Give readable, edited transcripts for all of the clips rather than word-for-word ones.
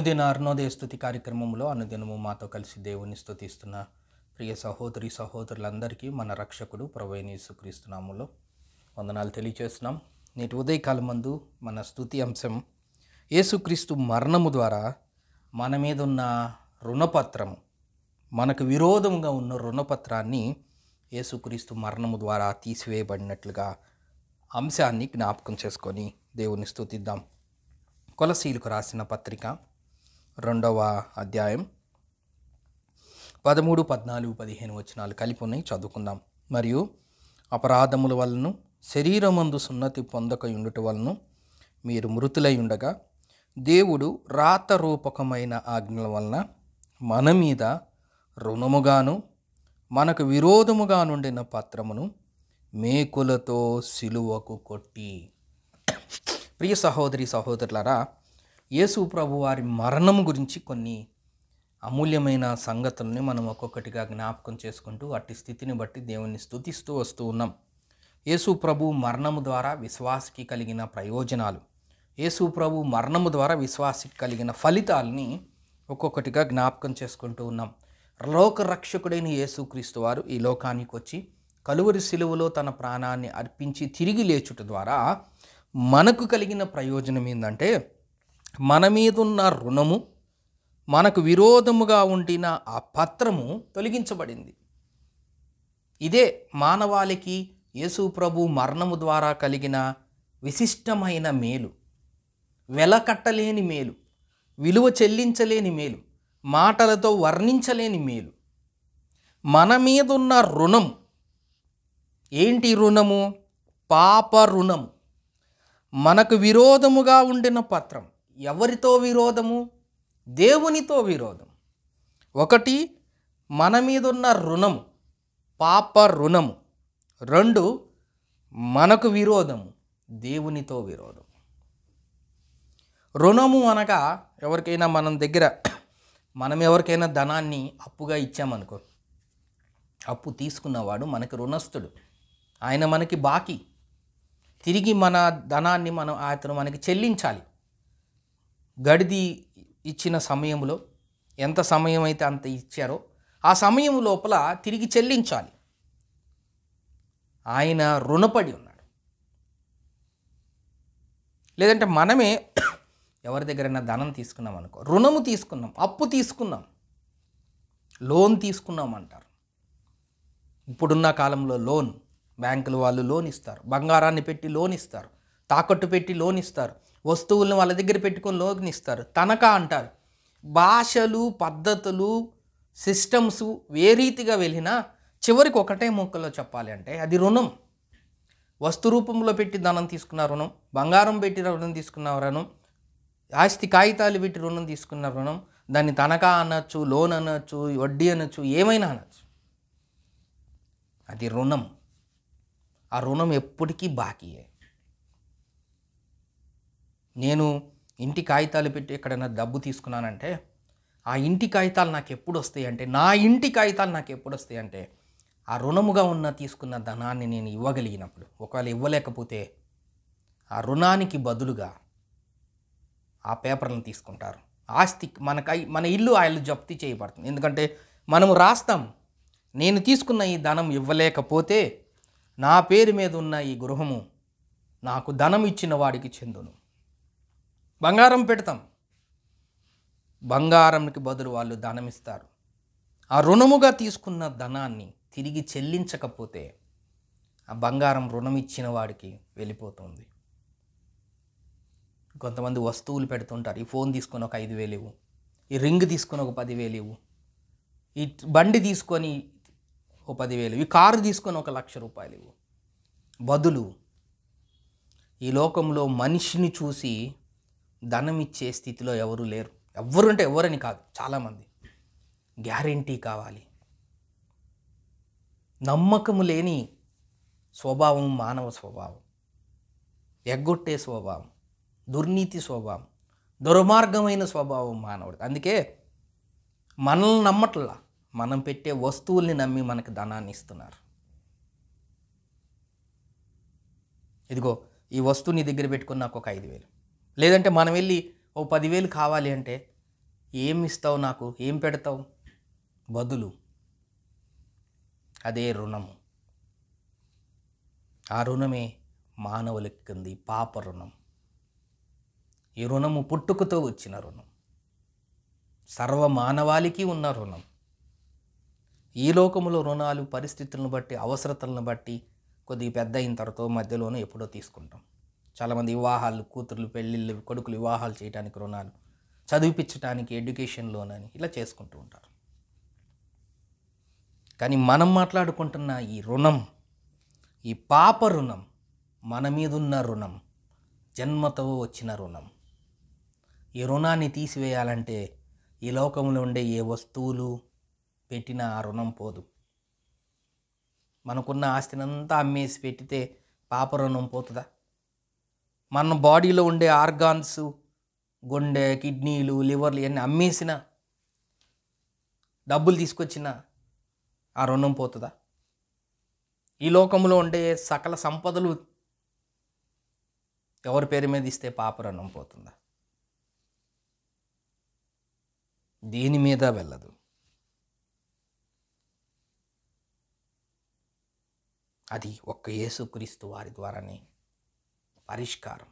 అనుదిన అరుణోదయ స్తుతి కార్యక్రమంలో అనుదినము మాతో కలిసి దేవుని స్తుతిస్తున్న ప్రియ సహోదరి సహోదరులందరికీ మన రక్షకుడు ప్రభువైన యేసుక్రీస్తు నామములో వందనాలు తెలియజేస్తున్నాం. నేటి ఉదయకాలం మందు మన స్తుతి అంశం యేసుక్రీస్తు మరణము ద్వారా మన మీద ఉన్న రుణపత్రము, మనకు విరోధంగా ఉన్న రుణపత్రాన్ని యేసుక్రీస్తు మరణము ద్వారా తీసివేయబడినట్లుగా అంశాన్ని జ్ఞాపకం చేసుకొని దేవుని స్తుతిద్దాం. కొలసీలకు రాసిన పత్రిక 2వ అధ్యాయం 13, 14, 15 వచనాలు కలిపి ఉన్నాయి, చదువుకుందాం. మరియు అపరాధముల వలను శరీరమందు సున్నతి పొందక ఉండుట వలను మీరు మృతులై ఉండగా దేవుడు రాతరూపకమైన ఆజ్ఞల వలన మన మీద రుణముగాను మనకు విరోధముగా నుండిన పత్రమును మేకులతో సిలువకు కొట్టి. ప్రియ సహోదరి సహోదరులారా, యేసు ప్రభు వారి మరణం గురించి కొన్ని అమూల్యమైన సంగతుల్ని మనం ఒక్కొక్కటిగా జ్ఞాపకం చేసుకుంటూ అట్టి స్థితిని బట్టి దేవుణ్ణి స్తుతిస్తూ వస్తూ ఉన్నాం. యేసు ప్రభు మరణము ద్వారా విశ్వాసికి కలిగిన ప్రయోజనాలు, యేసు ప్రభు మరణము ద్వారా విశ్వాసికి కలిగిన ఫలితాలని ఒక్కొక్కటిగా జ్ఞాపకం చేసుకుంటూ ఉన్నాం. లోక రక్షకుడైన యేసుక్రీస్తు వారు ఈ లోకానికి వచ్చి కలువరి సిలువలో తన ప్రాణాన్ని అర్పించి తిరిగి లేచుట ద్వారా మనకు కలిగిన ప్రయోజనం ఏంటంటే, మన మీదున్న రుణము, మనకు విరోధముగా ఉండిన ఆ పత్రము తొలగించబడింది. ఇదే మానవాళికి యేసు ప్రభు మరణము ద్వారా కలిగిన విశిష్టమైన మేలు, వెలకట్టలేని మేలు, విలువ చెల్లించలేని మేలు, మాటలతో వర్ణించలేని మేలు. మన మీదున్న రుణం ఏంటి? రుణము పాప రుణము. మనకు విరోధముగా ఉండిన పత్రం. ఎవరితో విరోధము? దేవునితో విరోధం. ఒకటి, మన మీదున్న రుణము పాప రుణము. 2, మనకు విరోధము దేవునితో విరోధం. రుణము అనగా ఎవరికైనా మనం ఎవరికైనా ధనాన్ని అప్పుగా ఇచ్చామనుకో, అప్పు తీసుకున్నవాడు మనకి రుణస్థుడు, ఆయన మనకి బాకీ. తిరిగి మన ధనాన్ని అతను మనకి చెల్లించాలి. గడిది ఇచ్చిన సమయంలో ఎంత సమయం అయితే అంత ఇచ్చారో ఆ సమయం లోపల తిరిగి చెల్లించాలి. ఆయన రుణపడి ఉన్నాడు. లేదంటే మనమే ఎవరి దగ్గరైనా ధనం తీసుకున్నాం అనుకో, రుణము తీసుకున్నాం, అప్పు తీసుకున్నాం, లోన్ తీసుకున్నాం అంటారు. ఇప్పుడున్న కాలంలో లోన్, బ్యాంకుల వాళ్ళు లోన్ ఇస్తారు, బంగారాన్ని పెట్టి లోన్ ఇస్తారు, తాకట్టు పెట్టి లోన్ ఇస్తారు, వస్తువులను వాళ్ళ దగ్గర పెట్టుకొని లోన్ ఇస్తారు, తనఖా అంటారు. భాషలు, పద్ధతులు, సిస్టమ్స్ ఏ రీతిగా వెళ్ళినా చివరికి ఒకటే మొక్కలో చెప్పాలి అంటే అది రుణం. వస్తు రూపంలో పెట్టి ధనం తీసుకున్న రుణం, బంగారం పెట్టి రుణం తీసుకున్న రుణం, ఆస్తి కాగితాలు పెట్టి రుణం తీసుకున్న రుణం, దాన్ని తనఖా అనొచ్చు, లోన్ అనొచ్చు, వడ్డీ అనొచ్చు, ఏమైనా అనొచ్చు. అది రుణం. ఆ రుణం ఎప్పటికీ బాకీయే. నేను ఇంటి కాగితాలు పెట్టి ఎక్కడైనా డబ్బు తీసుకున్నానంటే ఆ ఇంటి కాగితాలు నాకు ఎప్పుడు వస్తాయి అంటే, నా ఇంటి కాగితాలు నాకు ఎప్పుడు వస్తాయి అంటే, ఆ రుణముగా తీసుకున్న ధనాన్ని నేను ఇవ్వగలిగినప్పుడు. ఒకవేళ ఇవ్వలేకపోతే ఆ రుణానికి బదులుగా ఆ పేపర్లను తీసుకుంటారు. ఆస్తి మన ఇల్లు జప్తీ చేయబడుతుంది. ఎందుకంటే మనము రాస్తాం, నేను తీసుకున్న ఈ ధనం ఇవ్వలేకపోతే నా పేరు మీద ఉన్న ఈ గృహము నాకు ధనం ఇచ్చిన వాడికి చెందును. బంగారం పెడతాం, బంగారంకి బదులు వాళ్ళు ధనం ఇస్తారు. ఆ రుణముగా తీసుకున్న ధనాన్ని తిరిగి చెల్లించకపోతే ఆ బంగారం రుణం ఇచ్చిన వాడికి వెళ్ళిపోతుంది. కొంతమంది వస్తువులు పెడుతుంటారు. ఈ ఫోన్ తీసుకొని ఒక 5,000 ఇవ్వు, ఈ రింగ్ తీసుకొని ఒక 10,000 ఇవ్వు, ఈ బండి తీసుకొని ఒక 10,000, ఈ కారు తీసుకొని ఒక 1,00,000 రూపాయలు ఇవ్వు. బదులు ఈ లోకంలో మనిషిని చూసి ధనం ఇచ్చే స్థితిలో ఎవరు లేరు. ఎవరు అంటే ఎవరని కాదు, చాలామంది. గ్యారెంటీ కావాలి. నమ్మకము లేని స్వభావం మానవ స్వభావం, ఎగ్గొట్టే స్వభావం, దుర్నీతి స్వభావం, దుర్మార్గమైన స్వభావం మానవుడు. అందుకే మనల్ని నమ్మట్లా, మనం పెట్టే వస్తువుల్ని నమ్మి మనకు ధనాన్ని ఇస్తున్నారు. ఇదిగో ఈ వస్తువు నీ దగ్గర పెట్టుకుని నాకు ఒక 5,000, లేదంటే మనం వెళ్ళి ఓ 10,000 కావాలి అంటే ఏమి ఇస్తావు నాకు, ఏం పెడతావు బదులు? అదే రుణము. ఆ రుణమే మానవులకి పాప రుణం. ఈ రుణము పుట్టుకతో వచ్చిన రుణం, సర్వ మానవాళికి ఉన్న రుణం. ఈ లోకములో రుణాలు పరిస్థితులను బట్టి, అవసరతలను బట్టి కొద్దిగా పెద్ద అయిన తర్వాత మధ్యలోనూ ఎప్పుడో తీసుకుంటాం. చాలామంది వివాహాలు, కూతుర్లు పెళ్ళిళ్ళు, కొడుకులు వివాహాలు చేయడానికి రుణాలు, చదివిపించడానికి ఎడ్యుకేషన్ లోన్ అని ఇలా చేసుకుంటూ ఉంటారు. కానీ మనం మాట్లాడుకుంటున్న ఈ రుణం, ఈ పాప రుణం, మన మీదున్న రుణం, జన్మతో వచ్చిన రుణం. ఈ రుణాన్ని తీసివేయాలంటే ఈ లోకంలో ఉండే ఏ వస్తువులు పెట్టినా ఆ రుణం పోదు. మనకున్న ఆస్తినంతా అమ్మేసి పెట్టితే పాప రుణం పోతుందా? మన బాడీలో ఉండే ఆర్గాన్స్, గుండె, కిడ్నీలు, లివర్లు ఇవన్నీ అమ్మేసిన, డబ్బులు తీసుకొచ్చిన ఆ రుణం పోతుందా? ఈ లోకంలో ఉండే సకల సంపదలు ఎవరి పేరు మీద ఇస్తే పాప రుణం పోతుందా? దేని మీద వెళ్ళదు. అది ఒక్క యేసుక్రీస్తు వారి ద్వారానే పరిష్కారం.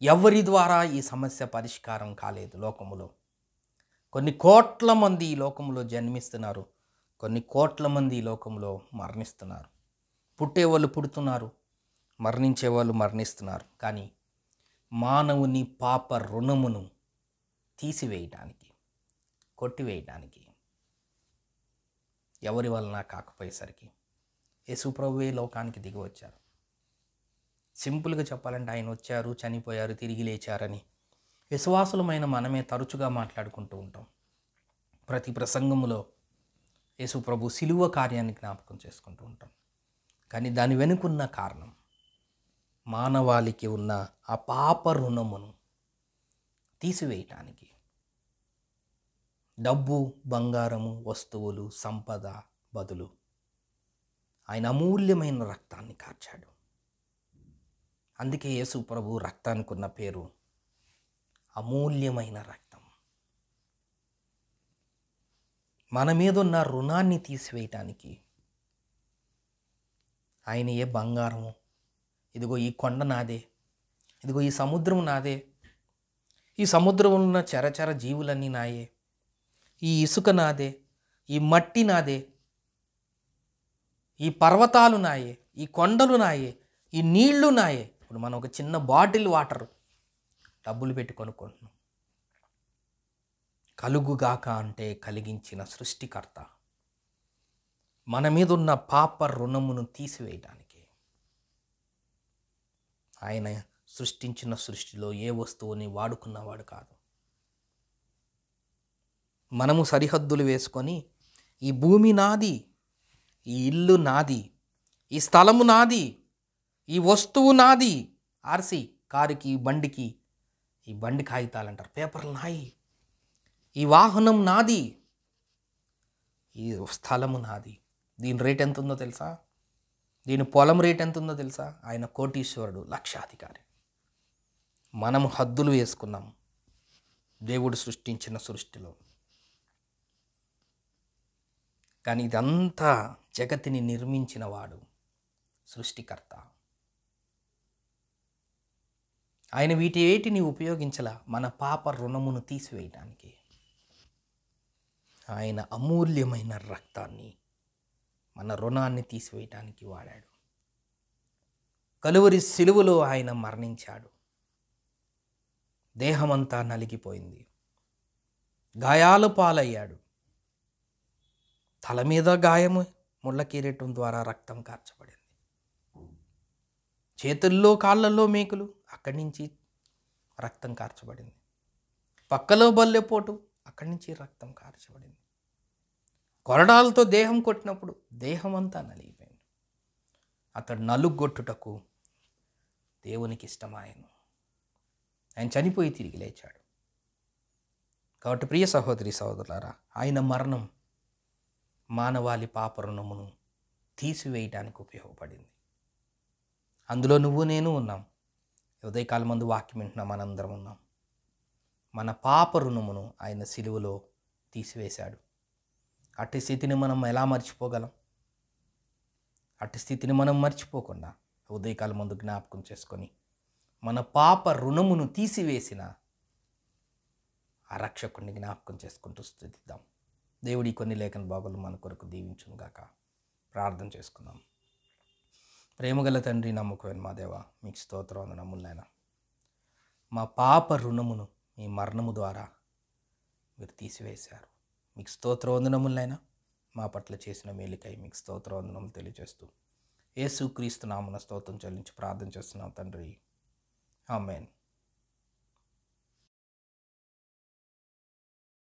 ఎవరి ద్వారా ఈ సమస్య పరిష్కారం కాలేదు. లోకములో కొన్ని కోట్ల మంది ఈ లోకంలో జన్మిస్తున్నారు, కొన్ని కోట్ల మంది ఈ లోకంలో మరణిస్తున్నారు. పుట్టేవాళ్ళు పుడుతున్నారు, మరణించేవాళ్ళు మరణిస్తున్నారు. కానీ మానవుని పాప రుణమును తీసివేయడానికి, కొట్టివేయడానికి ఎవరి వలన కాకపోయేసరికి యేసుప్రభువే లోకానికి దిగి వచ్చారు. సింపుల్గా చెప్పాలంటే ఆయన వచ్చారు, చనిపోయారు, తిరిగి లేచారని విశ్వాసులమైన మనమే తరచుగా మాట్లాడుకుంటూ ఉంటాం. ప్రతి ప్రసంగములో యేసుప్రభు సిలువ కార్యాన్ని జ్ఞాపకం చేసుకుంటూ ఉంటాం. కానీ దాని వెనుకున్న కారణం మానవాళికి ఉన్న ఆ పాప రుణమును తీసివేయటానికి. డబ్బు, బంగారము, వస్తువులు, సంపద బదులు ఆయన అమూల్యమైన రక్తాన్ని కార్చాడు. అందుకే యేసు ప్రభు రక్తానికి ఉన్న పేరు అమూల్యమైన రక్తం. మన మీద ఉన్న రుణాన్ని తీసివేయటానికి ఆయన ఏ బంగారము, ఇదిగో ఈ కొండ నాదే, ఇదిగో ఈ సముద్రం నాదే, ఈ సముద్రంలో ఉన్న చరచర జీవులన్నీ నాయే, ఈ ఇసుక నాదే, ఈ మట్టి నాదే, ఈ పర్వతాలు నాయే, ఈ కొండలు నాయే, ఈ నీళ్లు నాయే. ఇప్పుడు మనం ఒక చిన్న బాటిల్ వాటర్ డబ్బులు పెట్టి కొనుక్కుంటున్నాం. కలుగుగాక అంటే కలిగించిన సృష్టికర్త మన మీద ఉన్న పాప రుణమును తీసివేయడానికి ఆయన సృష్టించిన సృష్టిలో ఏ వస్తువుని వాడుకున్నవాడు కాదు. మనము సరిహద్దులు వేసుకొని ఈ భూమి నాది, ఈ ఇల్లు నాది, ఈ స్థలము నాది, ఈ వస్తువు నాది, ఆర్సి కారుకి, బండికి, ఈ బండి కాగితాలు అంటారు, పేపర్లు నాయి, ఈ వాహనం నాది, ఈ స్థలము నాది. దీని రేట్ ఎంత ఉందో తెలుసా? దీని పొలం రేట్ ఎంత ఉందో తెలుసా? ఆయన కోటీశ్వరుడు, లక్షాధికారి. మనము హద్దులు వేసుకున్నాం దేవుడు సృష్టించిన సృష్టిలో. కానీ ఇదంతా జగతిని నిర్మించిన వాడు సృష్టికర్త. ఆయన వీటిని ఉపయోగించలా మన పాప రుణమును తీసివేయడానికి. ఆయన అమూల్యమైన రక్తాన్ని మన రుణాన్ని తీసివేయటానికి వాడాడు. కలువరి సిలువలో ఆయన మరణించాడు. దేహమంతా నలిగిపోయింది, గాయాల పాలయ్యాడు. తల మీద గాయము, ముళ్ళ కిరీటం ద్వారా రక్తం కార్చబడింది. చేతుల్లో, కాళ్ళల్లో మేకులు, అక్కడి నుంచి రక్తం కార్చబడింది. పక్కలో బల్లెపోటు, అక్కడి నుంచి రక్తం కార్చబడింది. కొరడాలతో దేహం కొట్టినప్పుడు దేహం అంతా నలిగిపోయింది. అతడు నలుగొట్టుటకు దేవునికి ఇష్టమాయను. ఆయన చనిపోయి తిరిగి లేచాడు. కాబట్టి ప్రియ సహోదరి సహోదరులారా, ఆయన మరణం మానవాళి పాప రుణమును తీసివేయడానికి ఉపయోగపడింది. అందులో నువ్వు నేను ఉన్నాం. ఉదయకాలం ముందు వాక్యం వింటున్నాం, మనందరం ఉన్నాం. మన పాప రుణమును ఆయన సిలువలో తీసివేశాడు. అట్టి స్థితిని మనం ఎలా మర్చిపోగలం? అట్టి స్థితిని మనం మర్చిపోకుండా ఉదయకాలం ముందు జ్ఞాపకం చేసుకొని మన పాప రుణమును తీసివేసిన ఆ రక్షకుడిని జ్ఞాపకం చేసుకుంటూ స్తుతిద్దాం. దేవుడి కొన్ని లేఖన భాగాలు మన కొరకు దీవించునుగాక. ప్రార్థన చేసుకుందాం. ప్రేమగల తండ్రి, నమ్మకమైన మా దేవ, మీకు స్తోత్రం వందనములైనా. మా పాప రుణమును మీ మరణము ద్వారా మీరు తీసివేశారు. మీకు స్తోత్ర వందనములైనా. మా పట్ల చేసిన మేలుకై మీకు స్తోత్ర వందనములు తెలియజేస్తూ యేసుక్రీస్తు నామమున స్తోత్రం చెల్లించి ప్రార్థన చేస్తున్నాం తండ్రి. ఆమేన్.